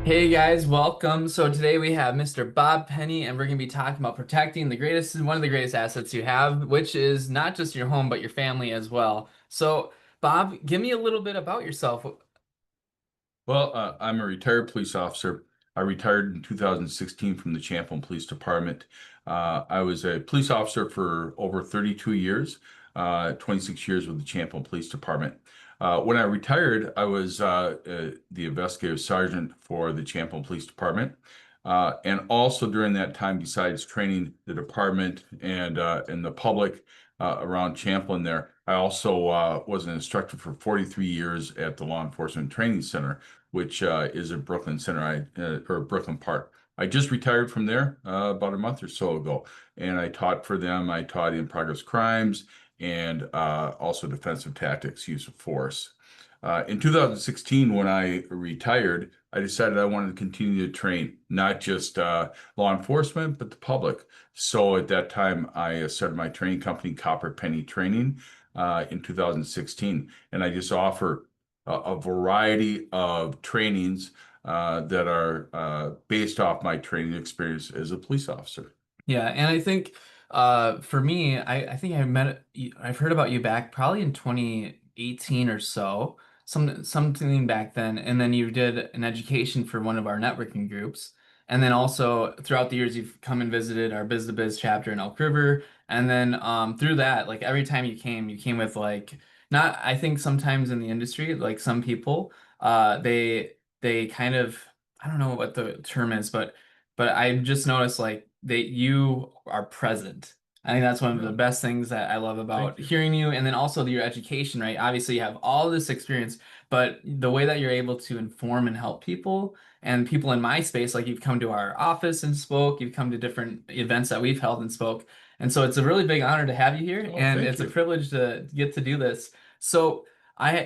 Hey guys, welcome. So today we have Mr. Bob Penney, and we're going to be talking about protecting one of the greatest assets you have, which is not just your home, but your family as well. So, Bob, give me a little bit about yourself. I'm a retired police officer. I retired in 2016 from the Champlin Police Department. I was a police officer for over 32 years, 26 years with the Champlin Police Department. When I retired, I was the investigative sergeant for the Champlin Police Department. And also during that time, besides training the department and the public around Champlin there, I also was an instructor for 43 years at the Law Enforcement Training Center, which is at Brooklyn Center, or Brooklyn Park. I just retired from there about a month or so ago, and I taught for them. I taught in progress crimes and also defensive tactics, use of force. In 2016, when I retired, I decided I wanted to continue to train, not just law enforcement, but the public. So at that time, I started my training company, Penney Training, in 2016, and I just offer a variety of trainings that are based off my training experience as a police officer. Yeah, and I think for me, I think I've heard about you back probably in 2018 or so, something back then, and then you did an education for one of our networking groups. And then also throughout the years you've come and visited our Biz to Biz chapter in Elk River. And then through that, like every time you came with like not I think sometimes in the industry, like some people, they kind of I don't know what the term is, but I just noticed like that you are present. I think that's one of the Yeah, best things that I love thank about you. hearing you, and then also your education, right? Obviously, you have all this experience, but the way that you're able to inform and help people, and people in my space, like you've come to our office and spoke, you've come to different events that we've held and spoke, and so it's a really big honor to have you here, Oh, and thank it's a you. privilege to get to do this. So.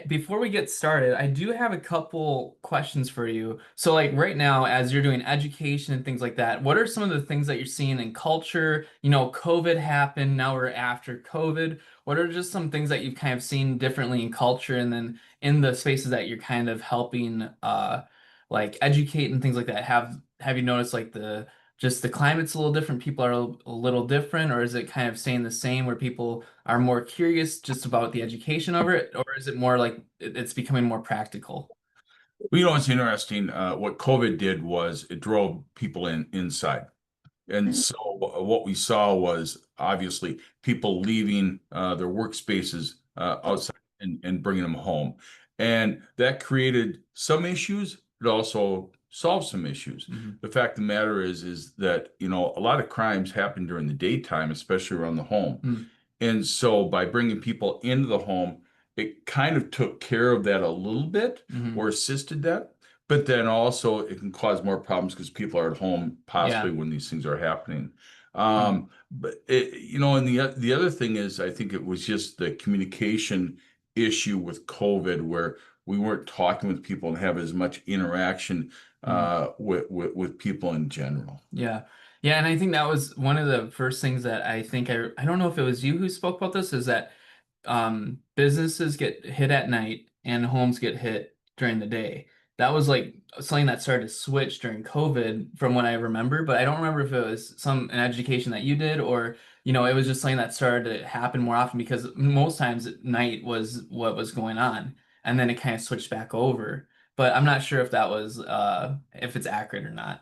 Before we get started, I do have a couple questions for you. So like right now, as you're doing education and things like that, what are some of the things that you're seeing in culture? You know, COVID happened, now we're after COVID. What are just some things that you've kind of seen differently in culture and then in the spaces that you're kind of helping like educate and things like that? Have you noticed like the just the climate's a little different, people are a little different, or is it kind of staying the same where people are more curious just about the education of it, or is it more like it's becoming more practical? Well, it's interesting. What COVID did was it drove people inside. And so what we saw was obviously people leaving their workspaces outside and bringing them home. And that created some issues, but also solved some issues. Mhm. The fact of the matter is that, a lot of crimes happen during the daytime, especially around the home. Mm. And so by bringing people into the home, it kind of took care of that a little bit or Mhm. assisted that. But then also it can cause more problems because people are at home possibly Yeah. when these things are happening. Mm. And the other thing is, I think it was just the communication issue with COVID where we weren't talking with people and have as much interaction Mm. with people in general. Yeah. Yeah, and I think that was one of the first things that I don't know if it was you who spoke about this, is that businesses get hit at night and homes get hit during the day. That was like something that started to switch during COVID from what I remember, but I don't remember if it was an education that you did, or it was just something that started to happen more often because most times at night was what was going on, and then it kind of switched back over. But I'm not sure if that was if it's accurate or not.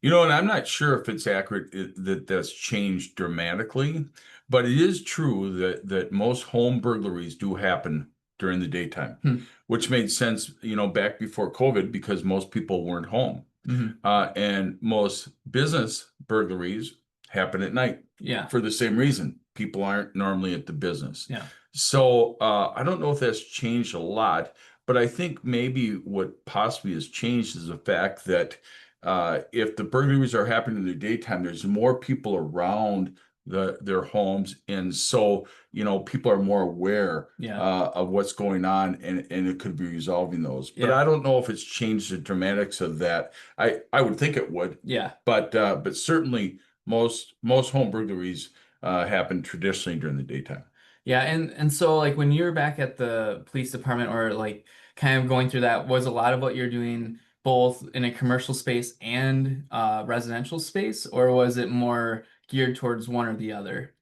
And I'm not sure if it's accurate that that's changed dramatically, but it is true that most home burglaries do happen during the daytime, Hmm. which made sense, back before COVID because most people weren't home. Hmm. And most business burglaries happen at night Yeah. for the same reason. People aren't normally at the business. Yeah. So I don't know if that's changed a lot, but I think maybe what possibly has changed is the fact that if the burglaries are happening in the daytime, there's more people around their homes, and so people are more aware Yeah. of what's going on, and it could be resolving those. But Yeah. I don't know if it's changed the dramatics of that. I would think it would, Yeah. but certainly most home burglaries happen traditionally during the daytime. Yeah, and so like when you're back at the police department or like kind of going through that, was a lot of what you're doing both in a commercial space and residential space, or was it more geared towards one or the other?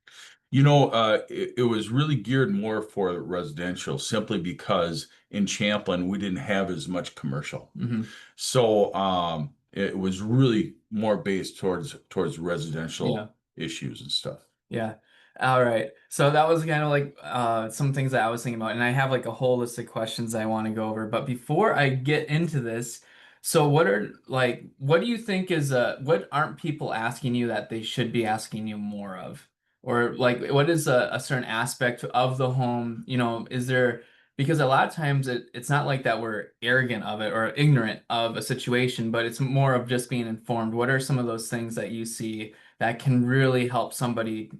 It was really geared more for residential simply because in Champlin we didn't have as much commercial. Hmm. So it was really more based towards Yeah. residential issues and stuff. Yeah. All right. So that was kind of like some things that I was thinking about, and I have like a whole list of questions I want to go over. But before I get into this, so what do you think is what aren't people asking you that they should be asking you more of? Or like what is a certain aspect of the home, is there, because a lot of times it's not like that we're arrogant of it or ignorant of a situation, but it's more of just being informed. What are some of those things that you see that can really help somebody,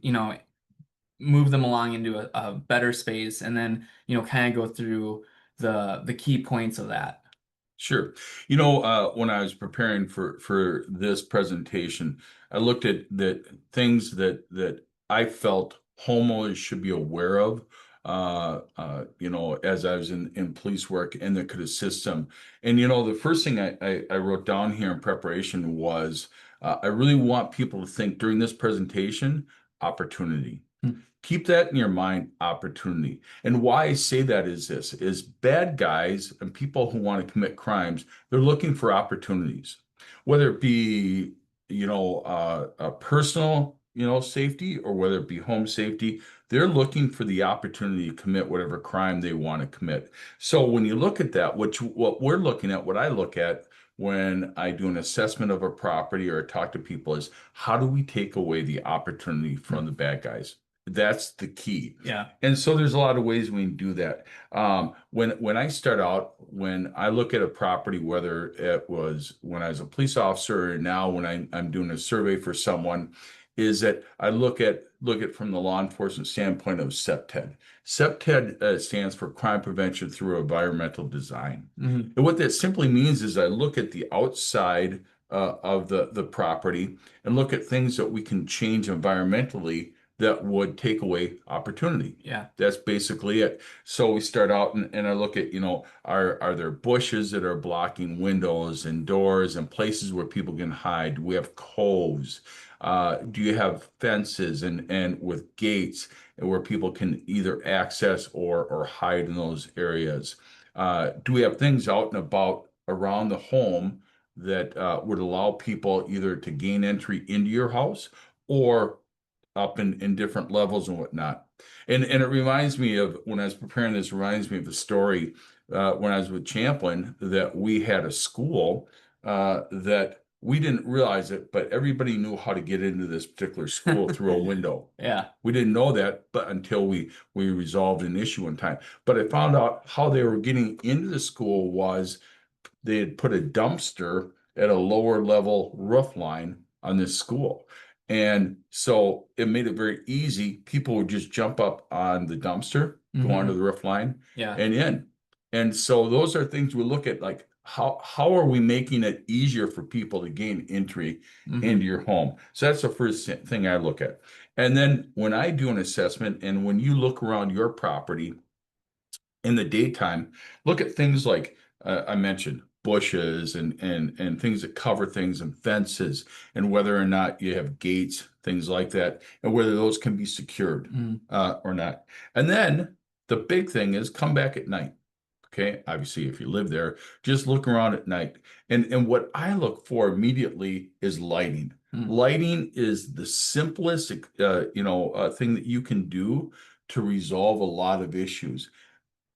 move them along into a better space, and then, kind of go through the key points of that. Sure. When I was preparing for this presentation, I looked at the things that I felt homeowners should be aware of, as I was in police work and that could assist them. And the first thing I wrote down here in preparation was I really want people to think during this presentation, opportunity. Hmm. Keep that in your mind, opportunity. And why I say that is this, is bad guys and people who want to commit crimes, they're looking for opportunities, whether it be, a personal, safety, or whether it be home safety. They're looking for the opportunity to commit whatever crime they want to commit. So when you look at that, what we're looking at, what I look at when I do an assessment of a property or talk to people is how do we take away the opportunity from the bad guys? That's the key. Yeah. And so there's a lot of ways we can do that. When I start out, when I look at a property, whether it was when I was a police officer or now when I'm doing a survey for someone, is that I look at from the law enforcement standpoint of SEPTED. SEPTED stands for Crime Prevention Through Environmental Design. Hmm. And what that simply means is I look at the outside of the property and look at things that we can change environmentally that would take away opportunity. Yeah. That's basically it. So we start out and I look at, are there bushes that are blocking windows and doors and places where people can hide? Do we have coves? Do you have fences and with gates where people can either access or hide in those areas? Do we have things out and about around the home that would allow people either to gain entry into your house or up in different levels and whatnot. And it reminds me of when I was preparing this, reminds me of a story when I was with Champlin that we had a school that we didn't realize it, but everybody knew how to get into this particular school through a window. Yeah. We didn't know that, but until we resolved an issue in time. But I found out how they were getting into the school was they had put a dumpster at a lower level roof line on this school. And so it made it very easy. People would just jump up on the dumpster, go onto Hmm. the roof line Yeah. and in. And so those are things we look at, like how are we making it easier for people to gain entry Hmm. into your home? So that's the first thing I look at. And then when I do an assessment and when you look around your property, in the daytime, look at things like I mentioned bushes and things that cover things and fences and whether or not you have gates, things like that, and whether those can be secured Hmm. or not. And then the big thing is come back at night. Okay, obviously, if you live there, just look around at night. And what I look for immediately is lighting. Hmm. Lighting is the simplest, thing that you can do to resolve a lot of issues.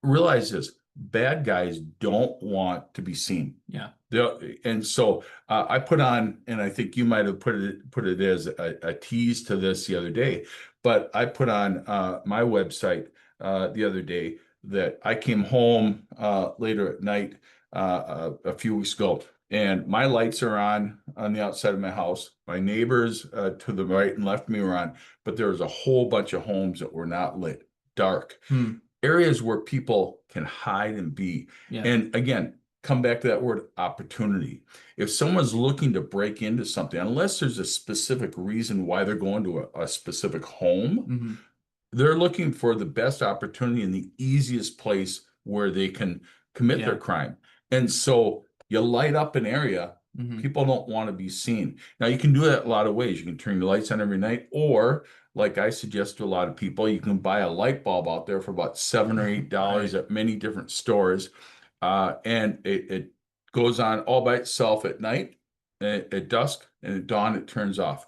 Realize this, bad guys don't want to be seen. Yeah. And so I put on, and I think you might have put it as a tease to this the other day, but I put on my website the other day that I came home later at night a few weeks ago, and my lights are on the outside of my house. My neighbors to the right and left of me were on, but there was a whole bunch of homes that were not lit, dark Hmm. areas where people can hide and be. Yeah. And again, come back to that word opportunity. If someone's looking to break into something, unless there's a specific reason why they're going to a specific home, Hmm. they're looking for the best opportunity and the easiest place where they can commit their Yeah. crime. And so you light up an area. Hmm. People don't want to be seen. Now you can do that a lot of ways. You can turn the lights on every night, or like I suggest to a lot of people, you can buy a light bulb out there for about $7 or $8 Right. at many different stores. And it goes on all by itself at night, at dusk, and at dawn it turns off.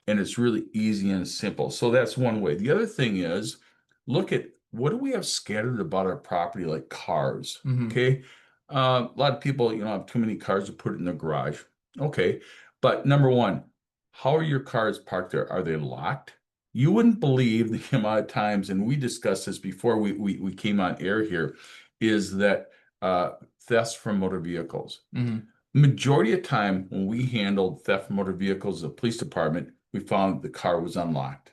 And it's really easy and simple. So that's one way. The other thing is look at what do we have scattered about our property, like cars. Hmm. Okay. A lot of people, have too many cars to put in their garage. Okay. But number one, how are your cars parked there? Are they locked? You wouldn't believe the amount of times, and we discussed this before we came on air here, is that thefts from motor vehicles. Hmm. Majority of time when we handled theft from motor vehicles, the police department, we found the car was unlocked.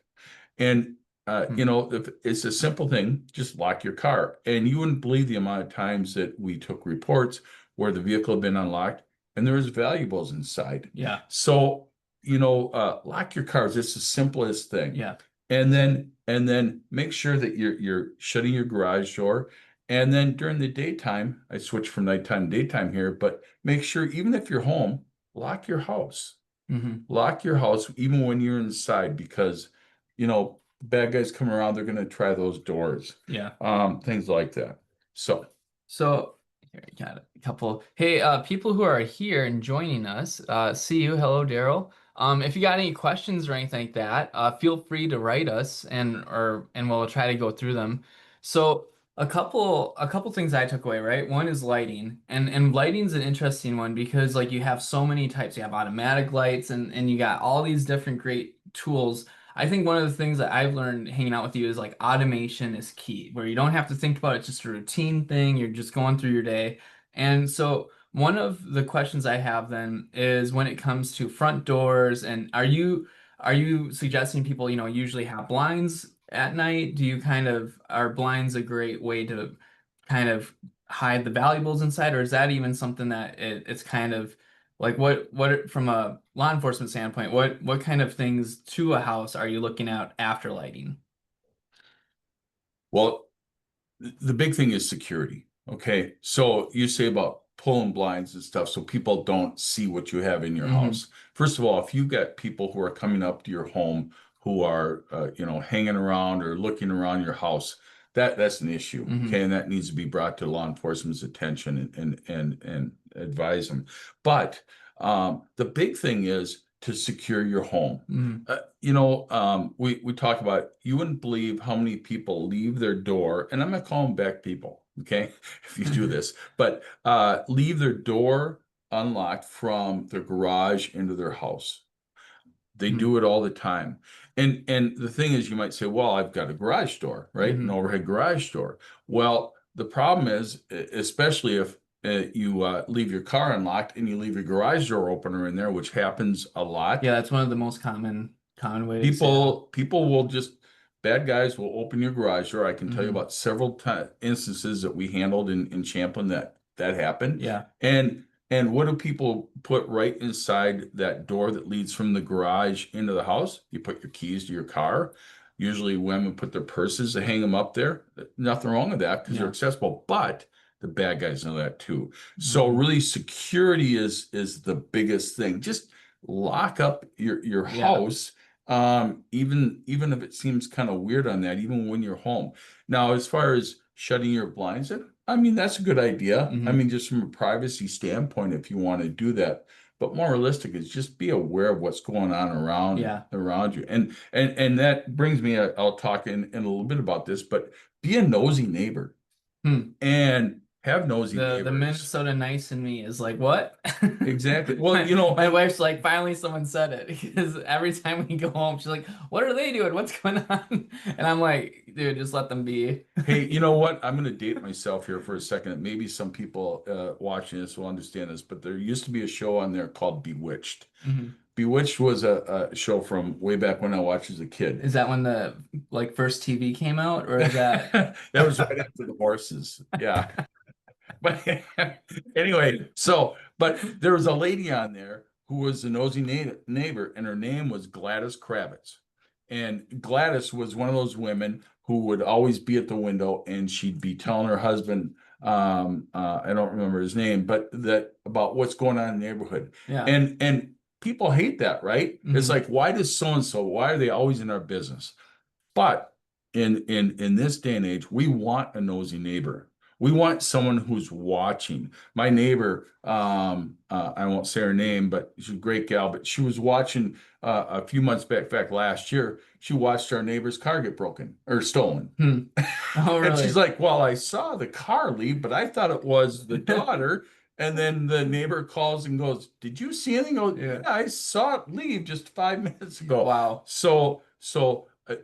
And if it's a simple thing, just lock your car. And you wouldn't believe the amount of times that we took reports where the vehicle had been unlocked and there was valuables inside. Yeah. So, lock your cars. It's the simplest thing. Yeah. And then make sure that you're shutting your garage door. And then during the daytime, I switch from nighttime to daytime here, but make sure even if you're home, lock your house. Hmm. Lock your house even when you're inside because, bad guys come around, they're going to try those doors, Yeah. things like that. So, So here, I got a couple. Hey, people who are here and joining us, see you. Hello, Daryl. If you got any questions or anything like that, feel free to write us and we'll try to go through them. So a couple things I took away, right? One is lighting. And lighting's an interesting one because like you have so many types. You have automatic lights and you got all these different great tools. I think one of the things that I've learned hanging out with you is like automation is key, where you don't have to think about it, it's just a routine thing. You're just going through your day. And so one of the questions I have then is when it comes to front doors, and are you suggesting people, usually have blinds at night? Do you are blinds a great way to kind of hide the valuables inside, or is that even something that it's kind of like what from a law enforcement standpoint, what kind of things to a house are you looking at after lighting? well, the big thing is security. Okay. So you say about pulling blinds and stuff so people don't see what you have in your Hmm. house. First of all, if you got people who are coming up to your home who are, hanging around or looking around your house, that's an issue. Okay. Hmm. And that needs to be brought to law enforcement's attention and advise them. But the big thing is to secure your home. Hmm. We talk about you wouldn't believe how many people leave their door, and I'm not calling back people, okay, if you do this, but leave their door unlocked from their garage into their house. They do it all the time. And the thing is, you might say, well, I've got a garage door, right? An hmm. overhead garage door. Well, the problem is, especially if you leave your car unlocked and you leave your garage door opener in there, which happens a Yeah, lot. that's one of the most common ways. Yeah. People will just bad guys will open your garage door. I can tell you Hmm. about several instances that we handled in Champlin that happened. Yeah. And what do people put right inside that door that leads from the garage into the house? You put your keys to your car. Usually women put their purses, they hang them up there. Nothing wrong with that because they're Yeah. accessible, but the bad guys know that too. So Hmm. really security is the biggest thing. Just lock up your Yeah. house, even if it seems kind of weird on that, even when you're home. Now, as far as shutting your blinds, I mean that's a good idea. I Hmm. mean, just from a privacy standpoint, if you want to do that. But more realistic is just be aware of what's going on Yeah. around you. And that brings me, I'll talk in a little bit about this, but be a nosy neighbor Hmm. and have nosy The neighbors. Minnesota nice in me is like, what? Exactly. Well, My wife's like, finally someone said it because every time we go home, she's like, what are they doing? What's going on? And I'm like, dude, just let them be. hey, you know what? I'm going to date myself here for a second. Maybe some people watching this will understand this, but there used to be a show on there called Bewitched. Hmm. Bewitched was a show from way back when I watched as a kid. Is that when the like first TV came out, or is that? That was right after the horses. Yeah. But anyway, but there was a lady on there who was a nosy neighbor, and her name was Gladys Kravitz. And Gladys was one of those women who would always be at the window and she'd be telling her husband I don't remember his name, but that about what's going on in the neighborhood. Yeah. And people hate that, right? It's Hmm. like, why does so and so, why are they always in our business? But in this day and age, we want a nosy neighbor. We want someone who's watching. My neighbor, I won't say her name, but she's a great gal. But she was watching a few months back, in fact, last year. She watched our neighbor's car get broken or stolen. Hmm. Oh, And she's really? like, well, I saw the car leave, but I thought it was the daughter. And then the neighbor calls and goes, did you see anything? Oh, yeah, Yeah. I saw it leave just 5 minutes ago. Wow. So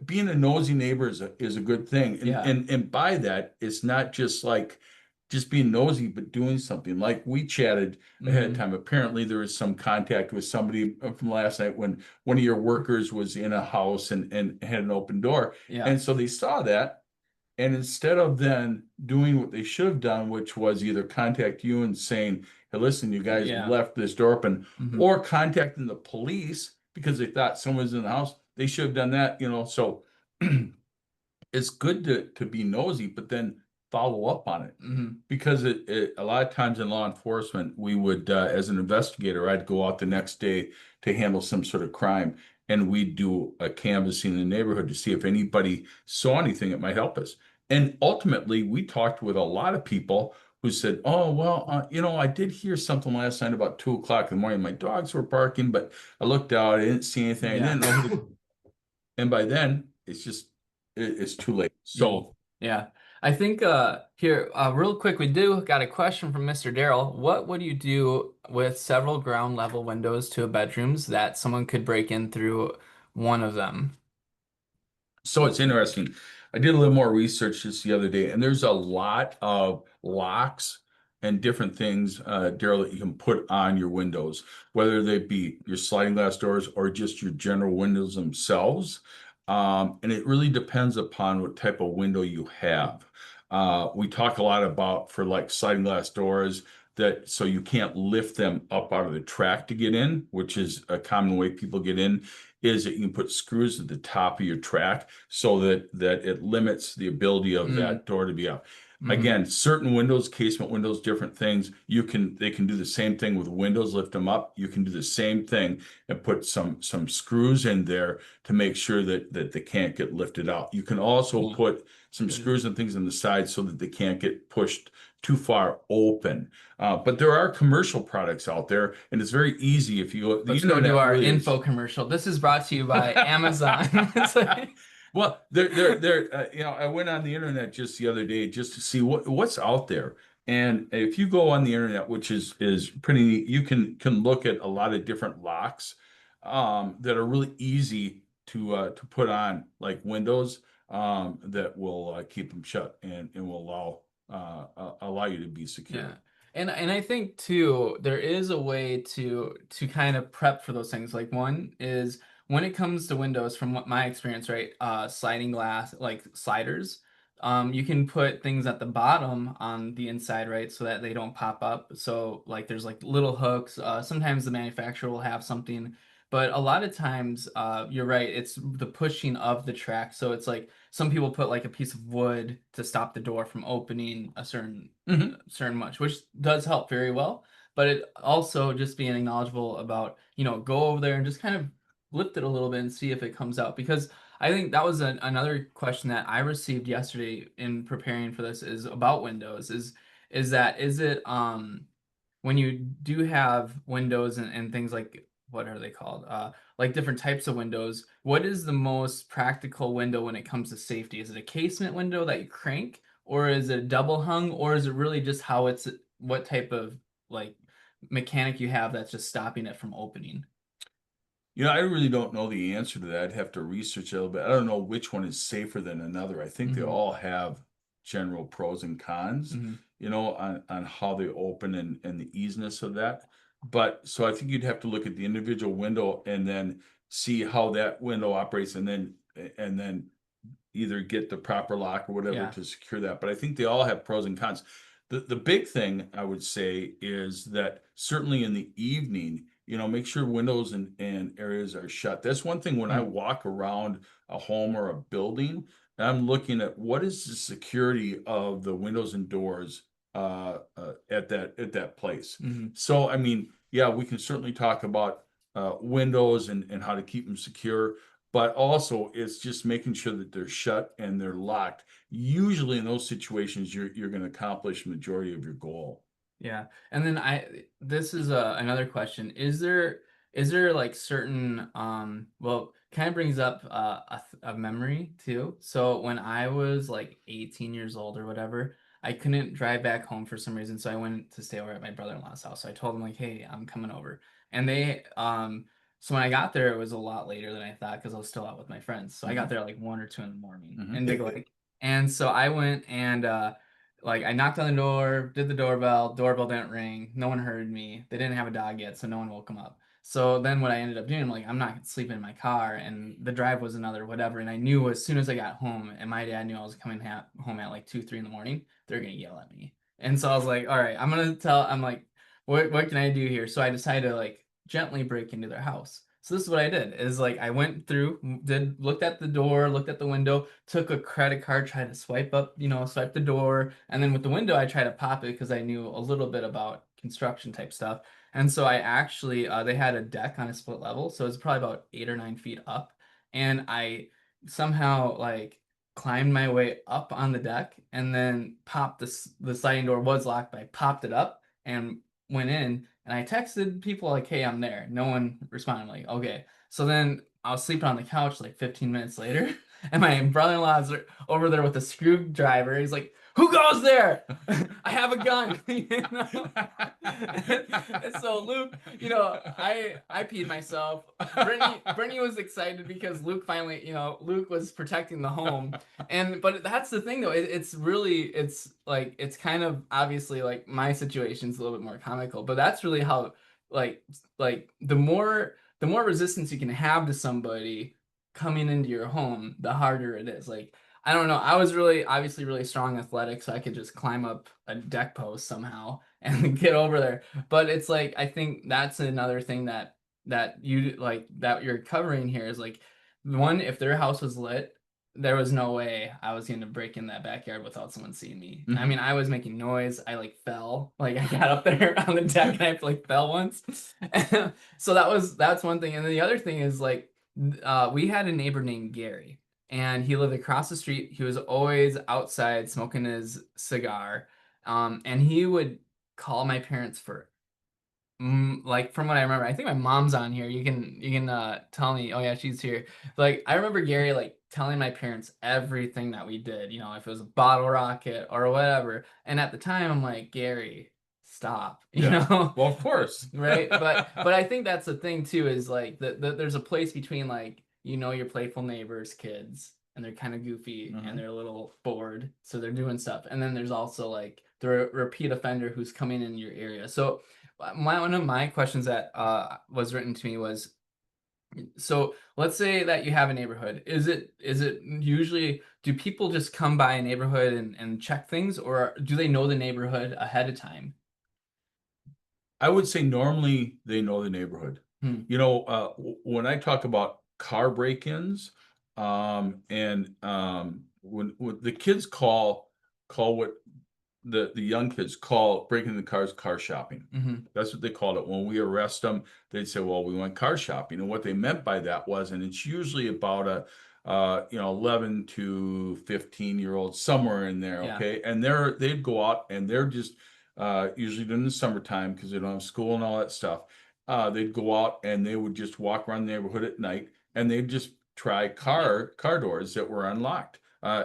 being a nosy neighbor is a good thing. And, Yeah. and and by that, it's not just like just being nosy, but doing something. Like we chatted ahead of Hmm. time. Apparently there was some contact with somebody from last night when one of your workers was in a house and had an open door. Yeah. And so they saw that. And instead of then doing what they should have done, which was either contact you and saying, hey, listen, you guys Yeah. left this door open, Hmm. or contacting the police because they thought someone was in the house, they should have done that. So it's good to be nosy, but then follow up on it. Hmm. Because a lot of times in law enforcement, we would, as an investigator, I'd go out the next day to handle some sort of crime, and we'd do a canvassing in the neighborhood to see if anybody saw anything that might help us. And ultimately, we talked with a lot of people who said, "Oh, well, I did hear something last night about 2 o'clock in the morning. My dogs were barking, but I looked out, I didn't see anything. I Yeah. didn't know who to." And by then, it's too late. Mm. So. Yeah. I think here real quick we do got a question from Mr. Darrell. What would you do with several ground level windows to a bedrooms that someone could break in through one of them? So it's interesting. I did a little more research just the other day, and there's a lot of locks and different things, Daryl, that you can put on your windows, whether they be your sliding glass doors or just your general windows themselves. And it really depends upon what type of window you have. We talk a lot about for like sliding glass doors that so you can't lift them up out of the track to get in, which is a common way people get in is that you can put screws at the top of your track so that it limits the ability of Mm. that door to be up. Hmm. Again, certain windows, casement windows, different things, they can do the same thing with windows, lift them up. You can do the same thing and put some screws in there to make sure that they can't get lifted out. You can also Yeah. put some Good. screws and things on the side so that they can't get pushed too far open. But there are commercial products out there, and it's very easy if you go, the Let's go do internet our really info is. commercial. This is brought to you by Amazon. It's like, Well, I went on the internet just the other day just to see what's out there. And if you go on the internet, which is pretty neat, you can look at a lot of different locks that are really easy to put on, like windows that will keep them shut and will allow you to be yeah. secure. And I think too, there is a way to kind of prep for those things. Like one is when it comes to windows, from what my experience, right? Sliding glass, like sliders, you can put things at the bottom on the inside, right? So that they don't pop up. So like there's like little hooks. Sometimes the manufacturer will have something, but a lot of times, you're right, it's the pushing of the track. So it's like some people put like a piece of wood to stop the door from opening Hmm. certain much, which does help very well. But it also just being knowledgeable about, go over there and just kind of lift it a little bit and see if it comes out. Because I think that was another question that I received yesterday in preparing for this is about Windows. Is it when you do have windows and things like what are they called? Like different types of windows. What is the most practical window when it comes to safety? Is it a casement window that you crank, or is it double hung, or is it really just what type of like mechanic you have that's just stopping it from opening? I really don't know the answer to that. I'd have to research a little bit. I don't know which one is safer than another. I think they Hmm. all have general pros and cons, Hmm. on how they open and the easiness of that. But so I think you'd have to look at the individual window and then see how that window operates and then either get the proper lock or whatever Yeah. to secure that. But I think they all have pros and cons. The big thing I would say is that certainly in the evening, make sure windows and areas are shut. That's one thing when I Mm. walk around a home or a building, I'm looking at what is the security of the windows and doors at that place. Hmm. So, I mean, yeah, we can certainly talk about windows and how to keep them secure, but also it's just making sure that they're shut and they're locked. Usually in those situations, you're going to accomplish majority of your goal. Yeah. And then this is another question. Is there like certain well, kind of brings up a memory too. So when I was like 18 years old or whatever, I couldn't drive back home for some reason, so I went to stay over at my brother-in-law's house. So I told them like, "Hey, I'm coming over." And they so when I got there, it was a lot later than I thought because I was still out with my friends. So I got Hmm. there like 1 or 2 in the morning Hmm. in Big Lake. And so I went and like I knocked on the door, did the doorbell didn't ring, no one heard me. They didn't have a dog yet, so no one woke them up. So then what I ended up doing, I'm like, I'm not sleeping in my car, and the drive was another whatever. And I knew as soon as I got home, and my dad knew I was coming home at like 2, 3 in the morning, they're gonna yell at me. And so I was like, all right, I'm like, what can I do here? So I decided to like gently break into their house. So this is what I did is like I went through, looked at the door, looked at the window, took a credit card, tried to swipe up, swipe the door, and then with the window I tried to pop it because I knew a little bit about construction type stuff. And so I actually they had a deck on a split level, so it's probably about 8 or 9 feet up, and I somehow like climbed my way up on the deck and then popped the sliding door was locked, but I popped it up and went in. And I texted people like, "Hey, I'm there." No one responded. I'm like, okay. So then I was sleeping on the couch like 15 minutes later, and my brother-in-law's over there with a screwdriver. He's like, "Who goes there? I have a gun." And so Luke, I peed myself. Brittany was excited because Luke finally, Luke was protecting the home. And but that's the thing though. It's like it's kind of obviously like my situation's a little bit more comical, but that's really how like the more resistance you can have to somebody coming into your home, the harder it is. Like I don't know. I was really obviously really strong athletic, so I could just climb up a deck post somehow and get over there. But it's like I think that's another thing that you like that you're covering here is like one, if their house was lit, there was no way I was going to break in that backyard without someone seeing me. I Hmm. mean, I was making noise. I like fell. Like I got up there on the deck and I like fell once. So that's one thing. And then the other thing is like we had a neighbor named Gary and he lived across the street. He was always outside smoking his cigar. And he would call my parents for like from what I remember, I think my mom's on here. You can tell me. Oh yeah, she's here. Like I remember Gary like telling my parents everything that we did. If it was a bottle rocket or whatever. And at the time, I'm like, Gary, stop. Yeah. Well, of course. Right? But I think that's the thing too is like there's a place between like your playful neighbors, kids, and they're kind of goofy and Hmm. they're a little bored, so they're doing stuff. And then there's also like the repeat offender who's coming in your area. So one of my questions that was written to me was, so let's say that you have a neighborhood. Is it usually do people just come by a neighborhood and check things, or do they know the neighborhood ahead of time? I would say normally they know the neighborhood. Hmm. When I talk about car break-ins, and when the kids call what the young kids call breaking the cars car shopping. Hmm. That's what they called it. When we arrest them, they'd say, "Well, we went car shopping," and what they meant by that was, and it's usually about a 11 to 15-year-old somewhere in there, Yeah. okay, and they'd go out and they're just usually during the summertime because they don't have school and all that stuff. They'd go out and they would just walk around the neighborhood at night and they'd just try car doors that were unlocked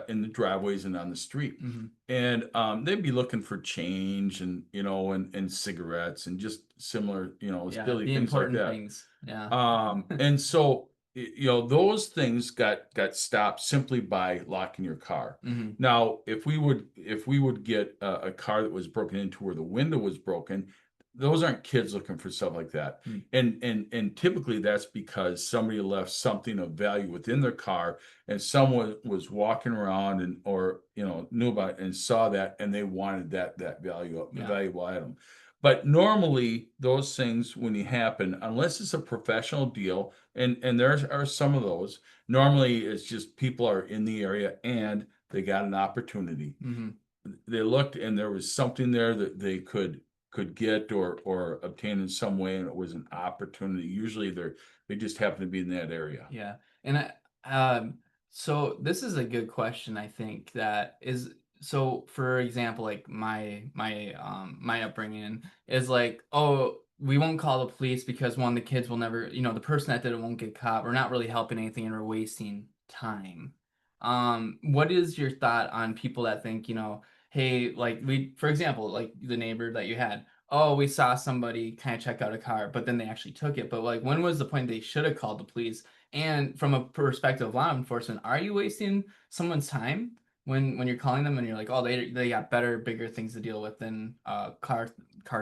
in the driveways and on the street. Hmm. And they'd be looking for change and and cigarettes and just similar Yeah. silly The things like important that. things. Yeah. And so those things got stopped simply by locking your car. Hmm. Now, if we would get a car that was broken into where the window was broken, those aren't kids looking for stuff like that. And typically that's because somebody left something of value within their car and someone was walking around and or knew about it and saw that and they wanted that Yeah. valuable item. But normally those things when they happen, unless it's a professional deal, and there are some of those, normally it's just people are in the area and they got an opportunity. Hmm. they looked and there was something there that they could get or obtain in some way, and it was an opportunity. Usually they just happen to be in that area. Yeah. And so this is a good question, I think, that is, so for example, like my upbringing is like, oh, we won't call the police because one, the kids will never, the person that did it won't get caught. We're not really helping anything and we're wasting time. What is your thought on people that think, hey, like for example, like the neighbor that you had, oh, we saw somebody kind of check out a car, but then they actually took it. But like, when was the point they should have called the police? And from a perspective of law enforcement, are you wasting someone's time when you're calling them and you're like, oh, they got better, bigger things to deal with than car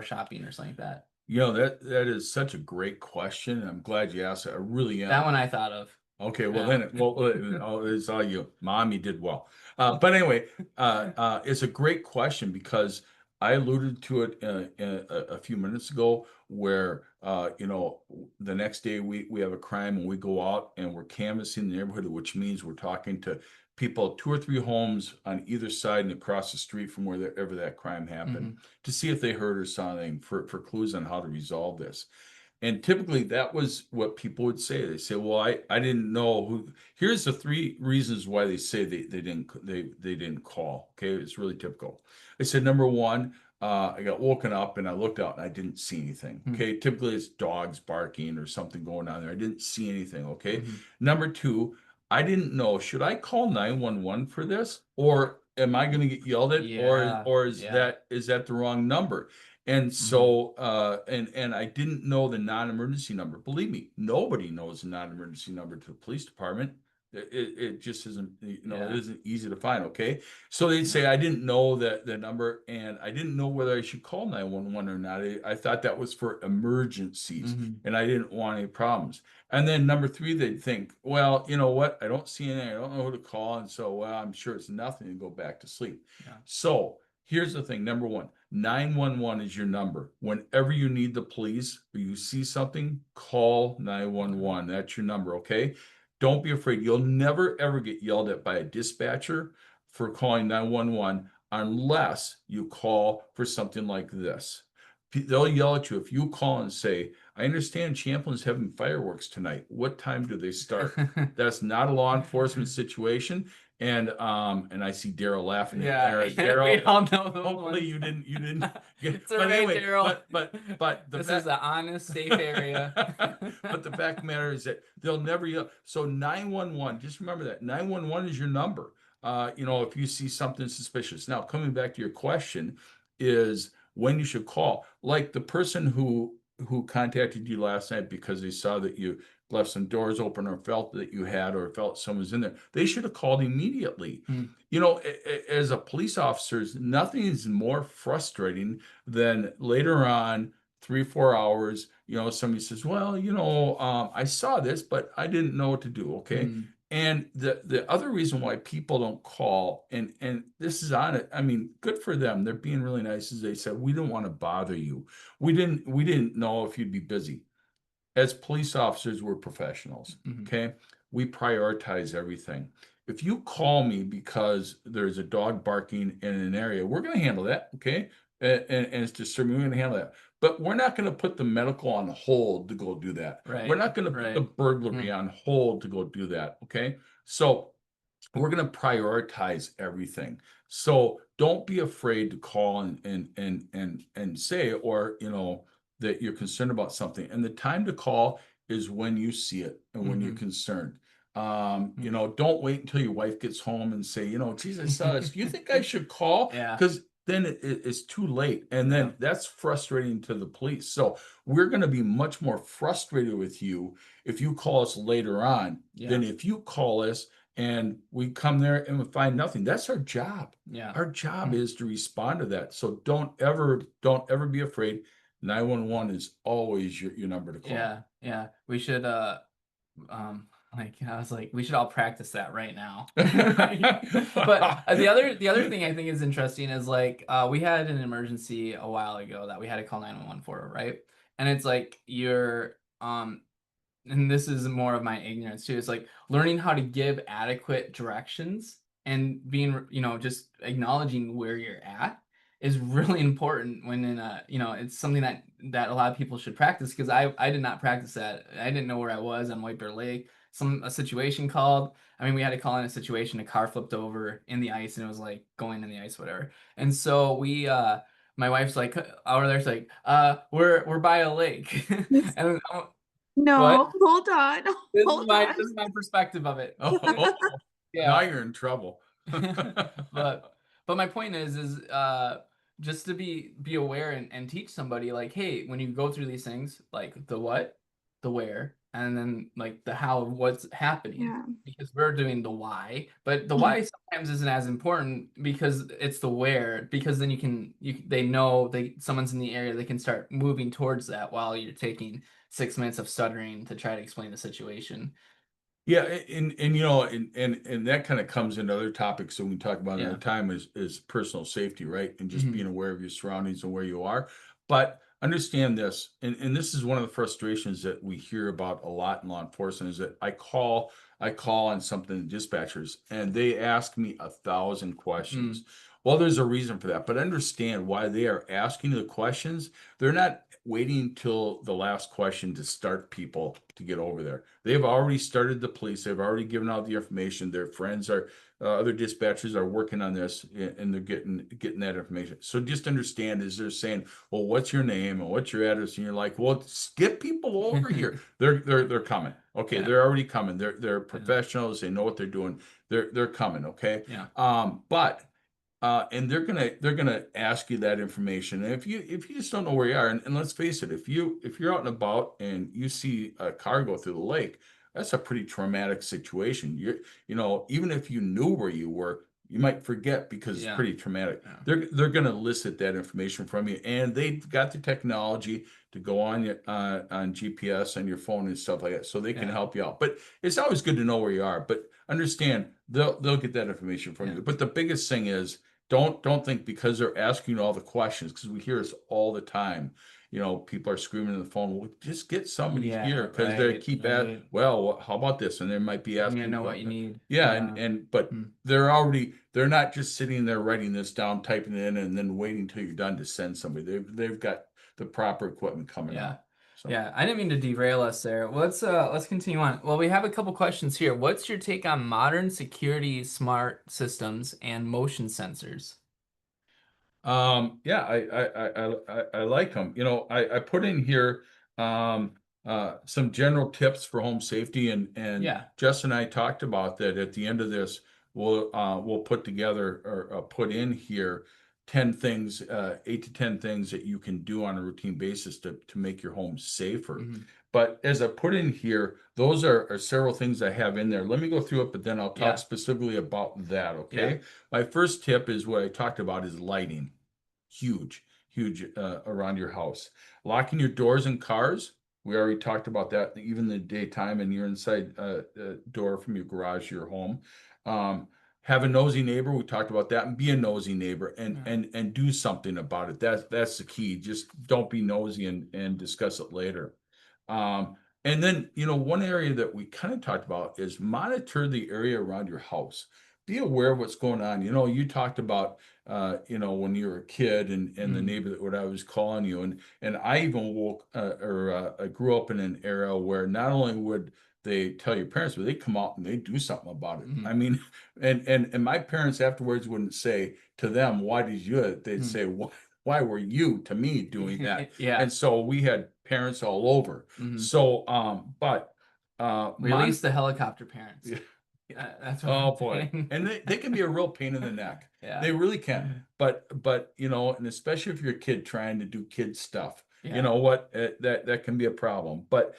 shopping or something like that? That is such a great question. I'm glad you asked it. I really That am. one I thought of. Okay, well Yeah. then, it's all you, Mom. You did well. But anyway, it's a great question because I alluded to it a few minutes ago, where the next day we have a crime and we go out and we're canvassing the neighborhood, which means we're talking to people two or three homes on either side and across the street from wherever that crime happened, Hmm. to see if they heard or saw anything for clues on how to resolve this. And typically that was what people would say. They say, well, I didn't know who. Here's the three reasons why they say they didn't call. Okay, it's really typical. They said number one, I got woken up and I looked out and I didn't see anything. Okay, typically it's dogs barking or something going on there. I didn't see anything. Okay. Hmm. Number two, I didn't know, should I call 911 for this, or am I going to get yelled at, Yeah. or Yeah. is that the wrong number? And Hmm. so, and I didn't know the non-emergency number. Believe me, nobody knows the non-emergency number to the police department. It just isn't, it Yeah. isn't easy to find. Okay. So they'd Yeah. say, I didn't know that the number, and I didn't know whether I should call 911 or not. I thought that was for emergencies Hmm. and I didn't want any problems. And then number three, they'd think, well, you know what? I don't see anything. I don't know who to call. And so, well, I'm sure it's nothing, and go back to sleep. Yeah. So here's the thing. Number one, 911 is your number. Whenever you need the police or you see something, call Yeah. 911. That's your number, okay? Don't be afraid. You'll never ever get yelled at by a dispatcher for calling 911 unless you call for something like this. They'll yell at you if you call and say, I understand Champlin's having fireworks tonight. What time do they start? That's not a law enforcement situation. And I see Daryl laughing at Yeah. We Daryl. all know those Hopefully ones. you didn't get, It's all but right, anyway, Daryl. but the This is fact an honest, safe area. but the fact of the matter is that they'll never yell. So 911, just remember that 911 is your number. If you see something suspicious. Now, coming back to your question, is when you should call. Like the person who contacted you last night because they saw that you left some doors open or felt that you had or felt someone was in there, they should have called immediately. Hmm. As a police officer, nothing is more frustrating than later on, 3, 4 hours, somebody says, well, I saw this, but I didn't know what to do. Okay. Hmm. And the other reason why people don't call, and this is on it, I mean, good for them. They're being really nice, as they said, we don't want to bother you. We didn't know if you'd be busy. As police officers, we're professionals. Hmm. Okay. We prioritize everything. If you call me because there's a dog barking in an area, we're going to handle that. Okay. And it's disturbing. We're going to handle that. But we're not going to put the medical on hold to go do that. We're Right. not going to put the Right. Hmm. burglary on hold to go do that. Okay. So we're going to prioritize everything. So don't be afraid to call and say, or that you're concerned about something. And the time to call is when you see it and when you're Hmm. concerned. Hmm. Don't wait until your wife gets home and say, geez, I saw this. Do you think I should call? Yeah. Because then it's too late. And Yeah. then that's frustrating to the police. So we're going to be much more frustrated with you if you call us later on Yeah. than if you call us and we come there and we find nothing. That's our job. Yeah. Our job Hmm. is to respond to that. So don't ever be afraid. 911 is always your number to call. Yeah. Yeah. We should um like I was like we should all practice that right now. But the other thing I think is interesting is like we had an emergency a while ago that we had to call 911 for, right? And it's like you're and this is more of my ignorance too. It's like learning how to give adequate directions and being, just acknowledging where you're at is really important when in a, it's something that a lot of people should practice, because I did not practice that. I didn't know where I was on White Bear Lake. A situation called, I mean, we had to call in a situation, a car flipped over in the ice and it was like going in the ice, whatever. And so my wife's like over there, it's like, we're by a lake. This And what? no, hold on, hold on. This is my perspective of it. Oh, now Yeah. you're in trouble. but but my point is just to be aware and teach somebody, like, hey, when you go through these things, like the what, the where, and then like the how of what's happening, Yeah. because we're doing the why, but the Yeah. why sometimes isn't as important because it's the where, because then they know someone's in the area, they can start moving towards that while you're taking 6 minutes of stuttering to try to explain the situation. Yeah, and and that kind of comes into other topics that we talk about another Yeah. time is personal safety, right? And just being Hmm. aware of your surroundings and where you are. But understand this, and this is one of the frustrations that we hear about a lot in law enforcement is that I call on something to dispatchers and they ask me 1,000 questions. Mm. Well, there's a reason for that, but understand why they are asking the questions. They're not waiting till the last question to start people to get over there. They've already started the police. They've already given out the information. Their friends are other dispatchers are working on this, and they're getting that information. So just understand is they're saying, well, what's your name and what's your address? And you're like, well, get people over here. They're coming. Okay, Yeah. they're already coming. They're Yeah. professionals. They know what they're doing. They're coming. Okay. Yeah. But and they're gonna ask you that information. And if you just don't know where you are, and let's face it, if you're out and about and you see a car go through the lake, that's a pretty traumatic situation. Even if you knew where you were, you might forget because it's Yeah. pretty traumatic. Yeah. They're gonna elicit that information from you, and they've got the technology to go on your on GPS on your phone and stuff like that, so they can Yeah. help you out. But it's always good to know where you are. But understand they'll get that information from Yeah. you. But the biggest thing is don't think because they're asking you all the questions, because we hear this all the time. People are screaming on the phone, well, just get somebody here Yeah. because they Right. keep at, Right. well, how about this? And they might be I'm gonna asking, know well, what you need. yeah, Yeah. but Mm. they're not just sitting there writing this down, typing it in, and then waiting until you're done to send somebody. They've got the proper equipment coming Yeah. out. So Yeah. I didn't mean to derail us there. Well, let's continue on. Well, we have a couple questions here. What's your take on modern security smart systems and motion sensors? yeah, I like them. I put in here um, some general tips for home safety, and Yeah. Jess and I talked about that at the end of this. We'll put together or put in here 10 things, 8 to 10 things that you can do on a routine basis to make your home safer. Hmm. But as I put in here, those are several things I have in there. Let me go through it, but then I'll talk Yeah. specifically about that. Yeah. Okay. My first tip is what I talked about is lighting. Huge, huge around your house. Locking your doors in cars. We already talked about that. Even the daytime, and you're inside door from your garage to your home. Have a nosy neighbor. We talked about that, and be a nosy neighbor, and Yeah. and do something about it. That's the key. Just don't be nosy and discuss it later. And then one area that we kind of talked about is monitor the area around your house. Be aware of what's going on. You talked about when you were a kid and the Mm. neighbor that what I was calling you, and I even I grew up in an era where not only would they tell your parents, but they come out and they do something about it. I Hmm. mean, and my parents afterwards wouldn't say to them, "Why did you do it?" They'd Mm. say, "Why were you to me doing that?" Yeah. And so we had parents all over. Hmm. So, but Release the helicopter parents. yeah. Yeah, that's what I'm Oh boy. saying. And they can be a real pain in the neck. Yeah. They really can. But and especially if you're a kid trying to do kid stuff, you Yeah. know what? That can be a problem. But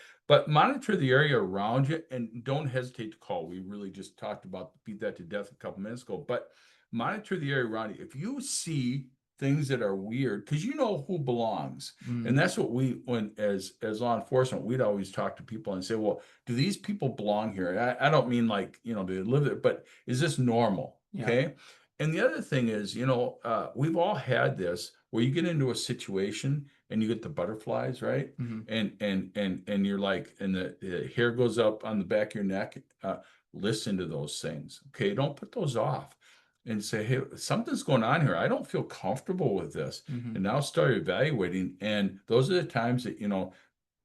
monitor the area around you and don't hesitate to call. We really just talked about beat that to death a couple minutes ago. But monitor the area around you. If you see things that are weird, because you know who belongs. And Mm. that's what when as law enforcement, we'd always talk to people and say, well, do these people belong here? I don't mean like, they live there, but is this normal? Yeah. Okay. And the other thing is, we've all had this where you get into a situation and you get the butterflies, right? Hmm. And you're like, and the hair goes up on the back of your neck. listen to those things. Okay, don't put those off and say, hey, something's going on here. I don't feel comfortable with this. Mm-hmm. And now start evaluating. And those are the times that,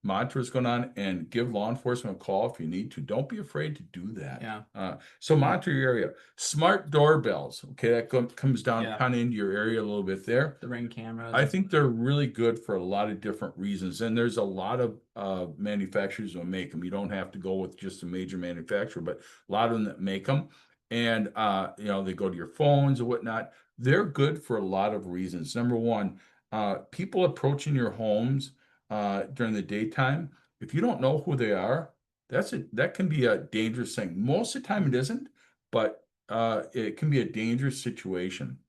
monitor what's going on and give law enforcement a call if you need to. Don't be afraid to do that. Yeah. So monitor your area. Smart doorbells. Okay, that comes down Yeah. kind of into your area a little bit there. The Ring cameras. I think they're really good for a lot of different reasons. And there's a lot of manufacturers that make them. You don't have to go with just a major manufacturer, but a lot of them that make them. And, they go to your phones and whatnot. They're good for a lot of reasons. Number one, people approaching your homes during the daytime, if you don't know who they are, that can be a dangerous thing. Most of the time it isn't, but it can be a dangerous situation.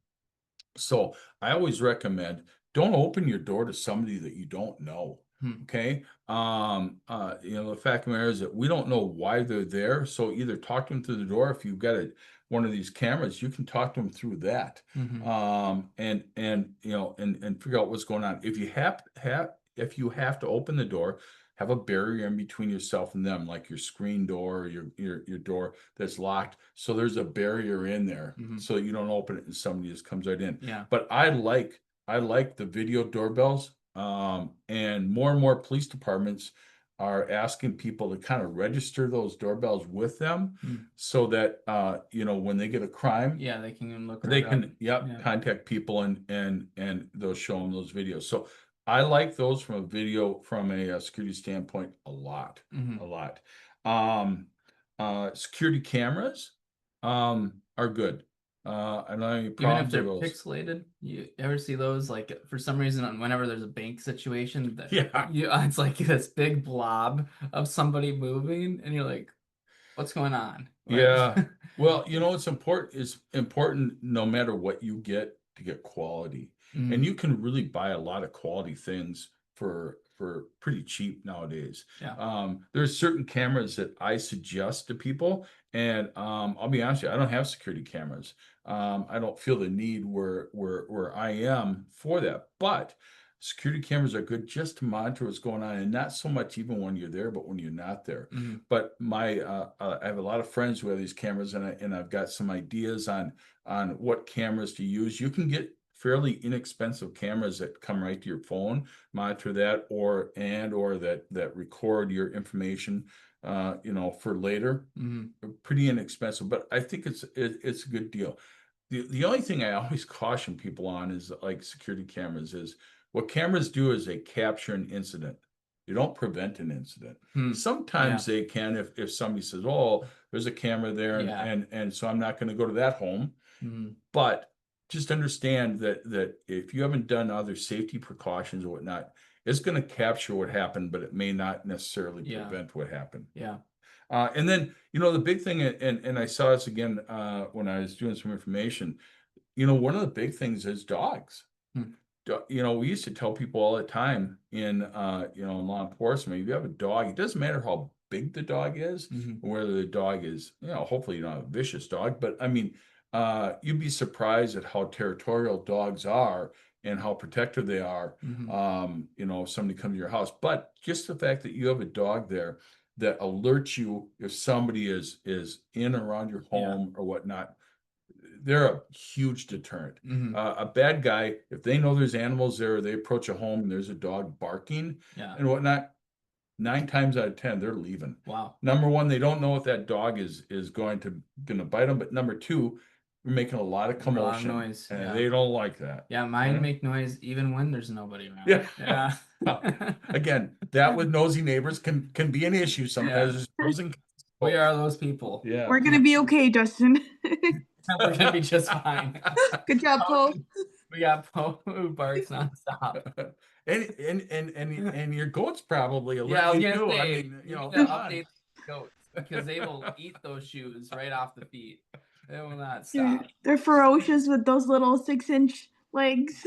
So I always recommend don't open your door to somebody that you don't know. Okay. The fact of the matter is that we don't know why they're there. So either talk to them through the door. If you've got one of these cameras, you can talk to them through that. And figure out what's going on. If you have to open the door, have a barrier in between yourself and them, like your screen door or your door that's locked. So there's a barrier in there so that you don't open it and somebody just comes right in. Yeah. But I like the video doorbells. And more police departments are asking people to kind of register those doorbells with them so that when they get a crime, yeah, they can look they right can up. contact people and they'll show them those videos. So I like those from a security standpoint a lot. Security cameras are good. I don't have any Even if problems they're with those. pixelated, you ever see those? Like for some reason, whenever there's a bank situation, that Yeah. it's like this big blob of somebody moving, and you're like, "What's going on?" Yeah. Well, it's important no matter what you get to get quality. And you can really buy a lot of quality things for pretty cheap nowadays. Yeah. There's certain cameras that I suggest to people, and I'll be honest with you, I don't have security cameras. I don't feel the need where I am for that. But security cameras are good just to monitor what's going on, and not so much even when you're there, but when you're not there. But I have a lot of friends who have these cameras, and I've got some ideas on what cameras to use. You can get fairly inexpensive cameras that come right to your phone, monitor that, or that record your information, for later. Pretty inexpensive, but I think it's a good deal. The only thing I always caution people on is like security cameras is what cameras do is they capture an incident. They don't prevent an incident. Sometimes they can if somebody says, "Oh, there's a camera there," and so I'm not going to go to that home. But just understand that if you haven't done other safety precautions or whatnot, it's going to capture what happened, but it may not necessarily prevent what happened. Yeah. And then, the big thing, and I saw this again when I was doing some information, one of the big things is dogs. We used to tell people all the time in law enforcement, if you have a dog, it doesn't matter how big the dog is, whether the dog is, hopefully you don't have a vicious dog, but I mean, you'd be surprised at how territorial dogs are and how protective they are. If somebody comes to your house, but just the fact that you have a dog there that alerts you if somebody is in or around your home or whatnot, they're a huge deterrent. A bad guy, if they know there's animals there, or they approach a home and there's a dog barking and whatnot, 9 times out of 10 they're leaving. Wow. Number one, they don't know if that dog is going to bite them, but number two, you're making a lot of commotion, noise, and they don't like that. Yeah, mine make noise even when there's nobody around. Yeah. Again, that with nosy neighbors can be an issue sometimes. There's pros and cons. We are those people. Yeah. We're gonna be okay, Justin. We're gonna be just fine. Good job, Poe. We got Poe who barks nonstop. And your goats probably alert I was you gonna too. say, I mean, you need to update the goats because they will eat those shoes right off the feet. They will not stop. They're ferocious with those little 6-inch legs.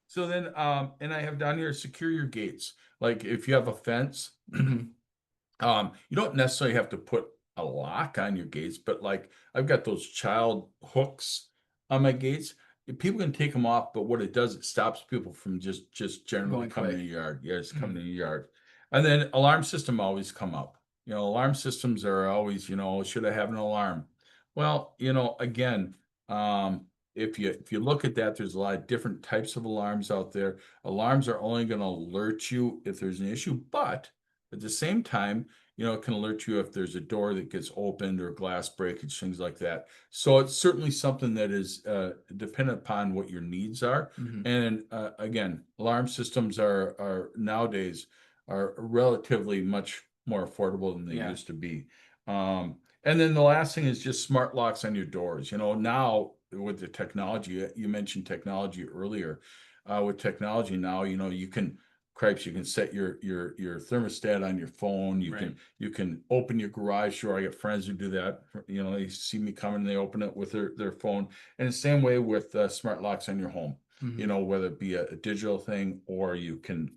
So then, and I have down here, secure your gates. Like if you have a fence, you don't necessarily have to put a lock on your gates, but like I've got those child hooks on my gates. People can take them off, but what it does, it stops people from just generally coming in the yard. Yeah, it's coming in the yard. And then alarm system always come up. alarm systems are always, should I have an alarm? Well, again, um, if you look at that, there's a lot of different types of alarms out there. Alarms are only going to alert you if there's an issue, but at the same time, it can alert you if there's a door that gets opened or glass breakage, things like that. So it's certainly something that is dependent upon what your needs are. Hmm. And again, alarm systems are nowadays are relatively much more affordable than they Yeah. used to be. And then the last thing is just smart locks on your doors. Now with the technology, you mentioned technology earlier. With technology now, you can set your thermostat on your phone. You Right. can you can open your garage door. I got friends who do that. They see me coming, they open it with their phone. And the same way with smart locks on your home. Hmm. Whether it be a digital thing or you can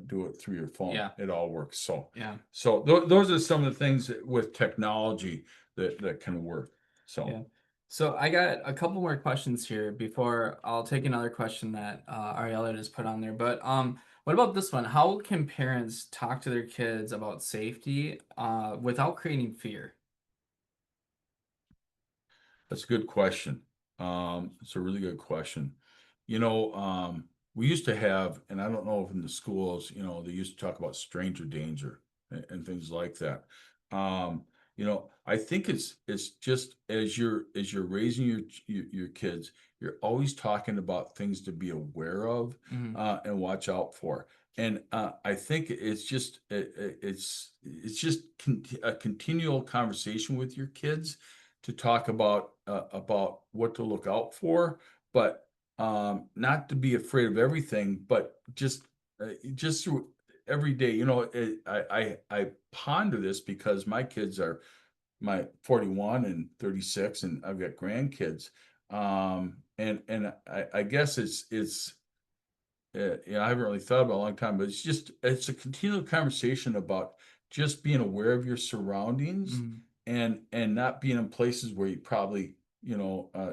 do it through your phone. Yeah. It all works. So Yeah. those are some of the things with technology that can work. So Yeah. So I got a couple more questions here before I'll take another question that Ariella just put on there. But what about this one? How can parents talk to their kids about safety without creating fear? that's a good question. It's a really good question. You know, we used to have, and I don't know if in the schools, they used to talk about stranger danger and things like that. I think it's just as you're raising your kids, you're always talking about things to be aware of Hmm. and watch out for. And I think it's just a continual conversation with your kids to talk about what to look out for, but not to be afraid of everything, but just through every day. I ponder this because my kids are my 41 and 36, and I've got grandkids. And I guess I haven't really thought about it a long time, but it's a continual conversation about just being aware of your surroundings Hmm. and not being in places where you probably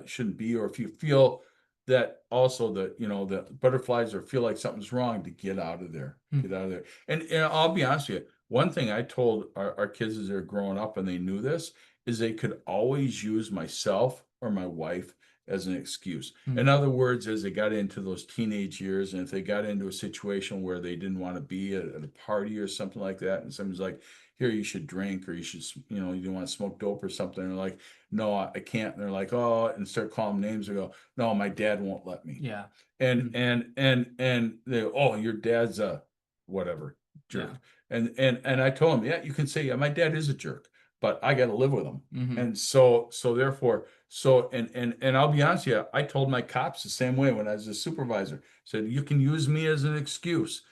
shouldn't be, or if you feel that also that the butterflies or feel like something's wrong, to get out of there. And I'll be honest with you, one thing I told our kids as they're growing up and they knew this is they could always use myself or my wife as an excuse. In Hmm. other words, as they got into those teenage years, and if they got into a situation where they didn't want to be at a party or something like that, and someone's like, "Here, you should drink, or you want to smoke dope or something," and they're like, "No, I can't." And they're like, "Oh," and start calling them names and go, "No, my dad won't let me." Yeah. And Hmm. they, "Oh, your dad's a whatever Yeah. jerk." And I told him, "Yeah, you can say, yeah, my dad is a jerk, but I got to live with him." Hmm. And so therefore, and I'll be honest with you, I told my cops the same way when I was a supervisor. Said, you can use me as an excuse,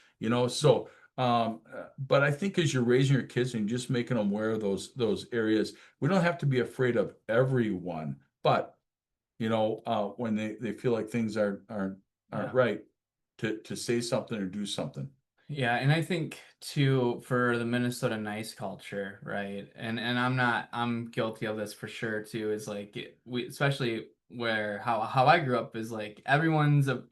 so but I think as you're raising your kids and just making them aware of those areas, we don't have to be afraid of everyone, but when they feel like things aren't Yeah. right, to say something or do something. Yeah, and I think too for the Minnesota nice culture, right? And I'm guilty of this for sure too, is like we especially where how I grew up is like everyone's a